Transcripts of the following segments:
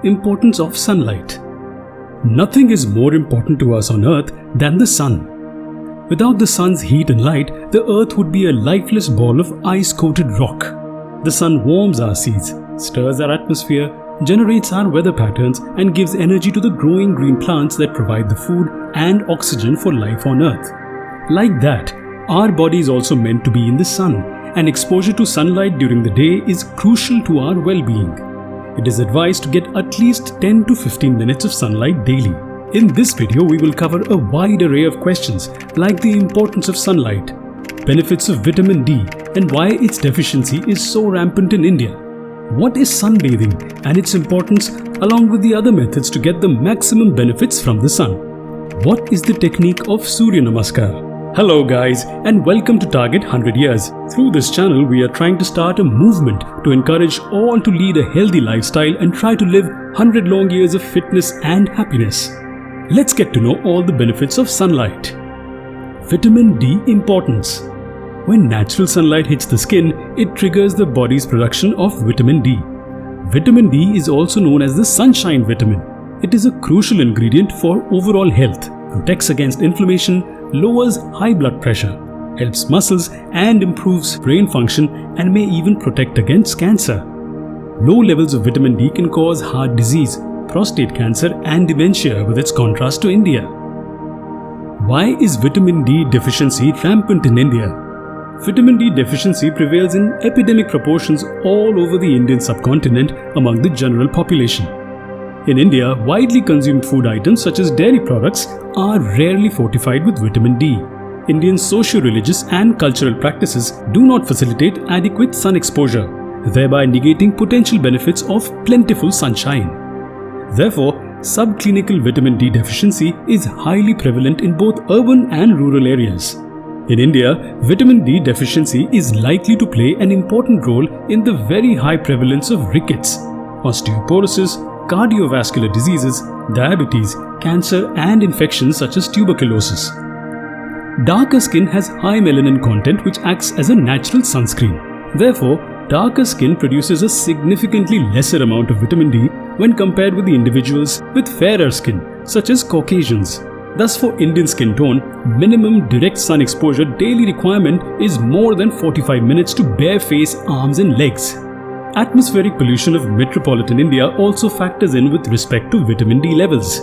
importance of sunlight. Nothing is more important to us on Earth than the sun. Without the sun's heat and light, the Earth would be a lifeless ball of ice-coated rock. The sun warms our seas, stirs our atmosphere, generates our weather patterns, and gives energy to the growing green plants that provide the food and oxygen for life on Earth. Like that, our body is also meant to be in the sun, and exposure to sunlight during the day is crucial to our well-being. It is advised to get at least 10 to 15 minutes of sunlight daily. In this video, we will cover a wide array of questions like the importance of sunlight, benefits of vitamin D, and why its deficiency is so rampant in India. What is sunbathing and its importance, along with the other methods to get the maximum benefits from the sun? What is the technique of Surya Namaskar? Hello guys, and welcome to Target 100 Years. Through this channel, we are trying to start a movement to encourage all to lead a healthy lifestyle and try to live 100 long years of fitness and happiness. Let's get to know all the benefits of sunlight. Vitamin D importance. When natural sunlight hits the skin, it triggers the body's production of vitamin D. Vitamin D is also known as the sunshine vitamin. It is a crucial ingredient for overall health, protects against inflammation, lowers high blood pressure, helps muscles and improves brain function, and may even protect against cancer. Low levels of vitamin D can cause heart disease, prostate cancer, and dementia, with its contrast to India. Why is vitamin D deficiency rampant in India? Vitamin D deficiency prevails in epidemic proportions all over the Indian subcontinent among the general population. In India, widely consumed food items such as dairy products are rarely fortified with vitamin D. Indian socio-religious and cultural practices do not facilitate adequate sun exposure, thereby negating potential benefits of plentiful sunshine. Therefore, subclinical vitamin D deficiency is highly prevalent in both urban and rural areas. In India, vitamin D deficiency is likely to play an important role in the very high prevalence of rickets, osteoporosis, cardiovascular diseases, diabetes, cancer, and infections such as tuberculosis. Darker skin has high melanin content, which acts as a natural sunscreen. Therefore, darker skin produces a significantly lesser amount of vitamin D when compared with the individuals with fairer skin, such as Caucasians. Thus, for Indian skin tone, minimum direct sun exposure daily requirement is more than 45 minutes to bare face, arms, and legs. Atmospheric pollution of metropolitan India also factors in with respect to vitamin D levels.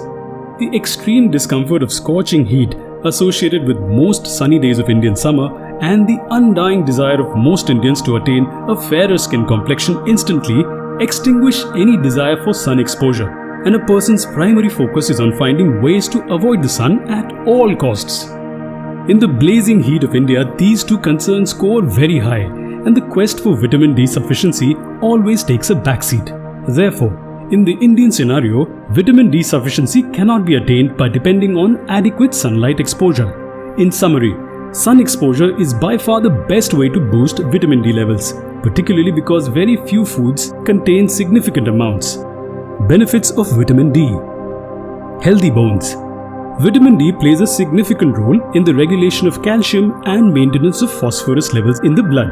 The extreme discomfort of scorching heat associated with most sunny days of Indian summer and the undying desire of most Indians to attain a fairer skin complexion instantly extinguish any desire for sun exposure, and a person's primary focus is on finding ways to avoid the sun at all costs. In the blazing heat of India, these two concerns score very high, and the quest for vitamin D sufficiency always takes a backseat. Therefore, in the Indian scenario, vitamin D sufficiency cannot be attained by depending on adequate sunlight exposure. In summary, sun exposure is by far the best way to boost vitamin D levels, particularly because very few foods contain significant amounts. Benefits of vitamin D. Healthy bones. Vitamin D plays a significant role in the regulation of calcium and maintenance of phosphorus levels in the blood.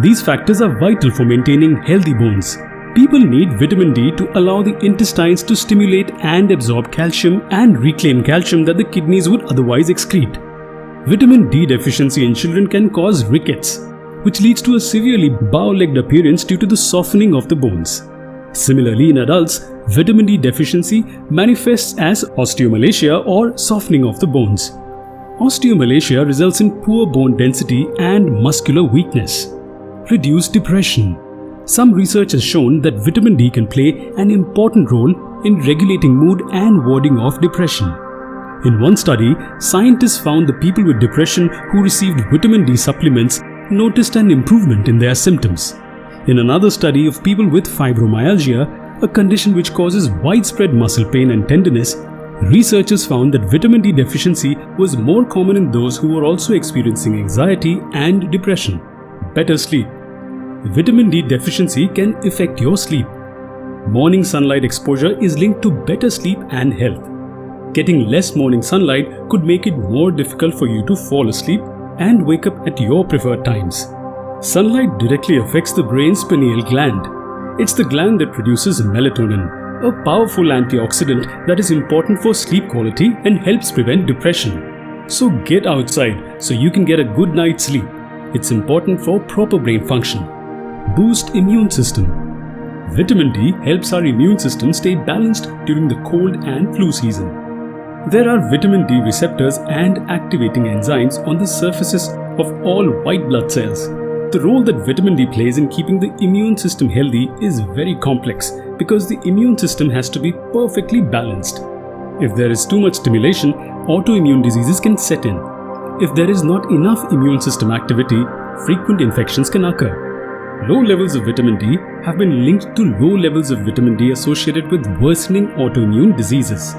These factors are vital for maintaining healthy bones. People need vitamin D to allow the intestines to stimulate and absorb calcium and reclaim calcium that the kidneys would otherwise excrete. Vitamin D deficiency in children can cause rickets, which leads to a severely bow-legged appearance due to the softening of the bones. Similarly, in adults, vitamin D deficiency manifests as osteomalacia or softening of the bones. Osteomalacia results in poor bone density and muscular weakness. Reduce depression. Some research has shown that vitamin D can play an important role in regulating mood and warding off depression. In one study, scientists found the people with depression who received vitamin D supplements noticed an improvement in their symptoms. In another study of people with fibromyalgia, a condition which causes widespread muscle pain and tenderness, researchers found that vitamin D deficiency was more common in those who were also experiencing anxiety and depression. Better sleep. Vitamin D deficiency can affect your sleep. Morning sunlight exposure is linked to better sleep and health. Getting less morning sunlight could make it more difficult for you to fall asleep and wake up at your preferred times. Sunlight directly affects the brain's pineal gland. It's the gland that produces melatonin, a powerful antioxidant that is important for sleep quality and helps prevent depression. So get outside so you can get a good night's sleep. It's important for proper brain function. Boost immune system. Vitamin D helps our immune system stay balanced during the cold and flu season. There are vitamin D receptors and activating enzymes on the surfaces of all white blood cells. The role that vitamin D plays in keeping the immune system healthy is very complex because the immune system has to be perfectly balanced. If there is too much stimulation, autoimmune diseases can set in. If there is not enough immune system activity, frequent infections can occur. Low levels of vitamin D have been linked to low levels of vitamin D associated with worsening autoimmune diseases.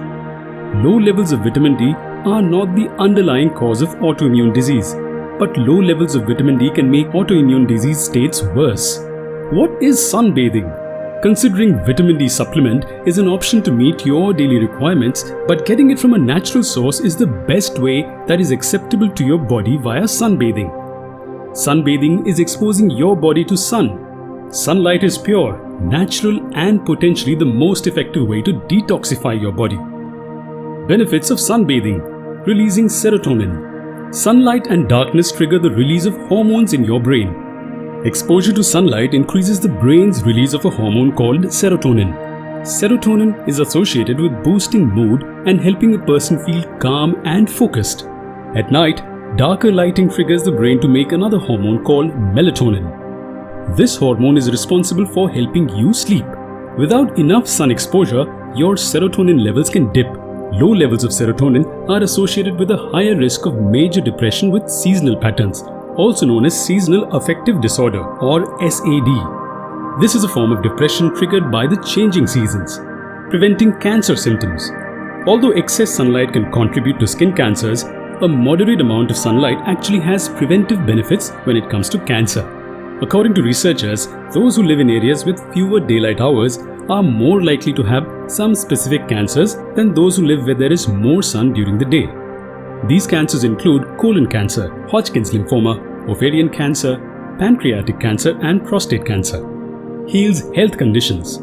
Low levels of vitamin D are not the underlying cause of autoimmune disease, but low levels of vitamin D can make autoimmune disease states worse. What is sunbathing? Considering vitamin D supplement is an option to meet your daily requirements, but getting it from a natural source is the best way that is acceptable to your body via sunbathing. Sunbathing is exposing your body to sun. Sunlight is pure, natural, and potentially the most effective way to detoxify your body. Benefits of sunbathing: releasing serotonin. Sunlight and darkness trigger the release of hormones in your brain. Exposure to sunlight increases the brain's release of a hormone called serotonin. Serotonin is associated with boosting mood and helping a person feel calm and focused. At night, darker lighting triggers the brain to make another hormone called melatonin. This hormone is responsible for helping you sleep. Without enough sun exposure, your serotonin levels can dip. Low levels of serotonin are associated with a higher risk of major depression with seasonal patterns, also known as seasonal affective disorder or SAD. This is a form of depression triggered by the changing seasons. Preventing cancer symptoms. Although excess sunlight can contribute to skin cancers, a moderate amount of sunlight actually has preventive benefits when it comes to cancer. According to researchers, those who live in areas with fewer daylight hours are more likely to have some specific cancers than those who live where there is more sun during the day. These cancers include colon cancer, Hodgkin's lymphoma, ovarian cancer, pancreatic cancer, and prostate cancer. Heals health conditions.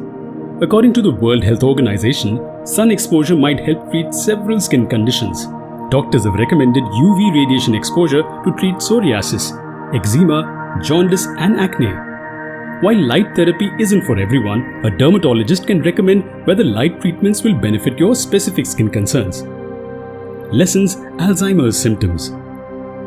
According to the World Health Organization, sun exposure might help treat several skin conditions. Doctors have recommended UV radiation exposure to treat psoriasis, eczema, jaundice, and acne. While light therapy isn't for everyone, a dermatologist can recommend whether light treatments will benefit your specific skin concerns. Lessens Alzheimer's symptoms.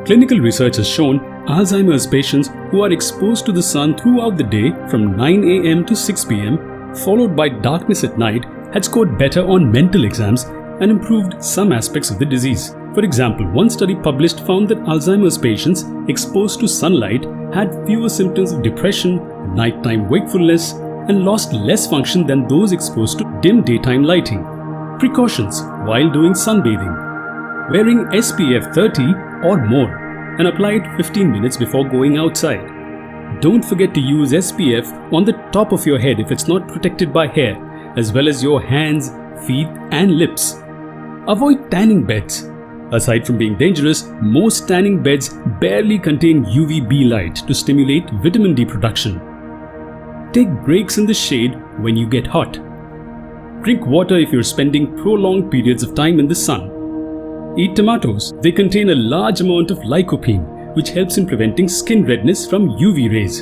Clinical research has shown Alzheimer's patients who are exposed to the sun throughout the day from 9 a.m. to 6 p.m., followed by darkness at night, had scored better on mental exams and improved some aspects of the disease. For example, one study published found that Alzheimer's patients exposed to sunlight had fewer symptoms of depression, nighttime wakefulness, and lost less function than those exposed to dim daytime lighting. Precautions while doing sunbathing. Wearing SPF 30 or more and apply it 15 minutes before going outside. Don't forget to use SPF on the top of your head if it's not protected by hair, as well as your hands, feet, and lips. Avoid tanning beds. Aside from being dangerous, most tanning beds barely contain UVB light to stimulate vitamin D production. Take breaks in the shade when you get hot. Drink water if you're spending prolonged periods of time in the sun. Eat tomatoes. They contain a large amount of lycopene, which helps in preventing skin redness from UV rays.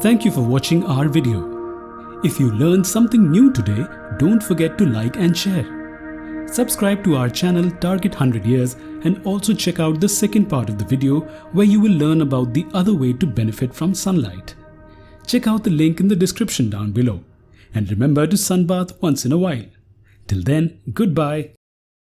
Thank you for watching our video. If you learned something new today, don't forget to like and share. Subscribe to our channel Target 100 Years and also check out the second part of the video where you will learn about the other way to benefit from sunlight. Check out the link in the description down below. And remember to sunbath once in a while. Till then, goodbye.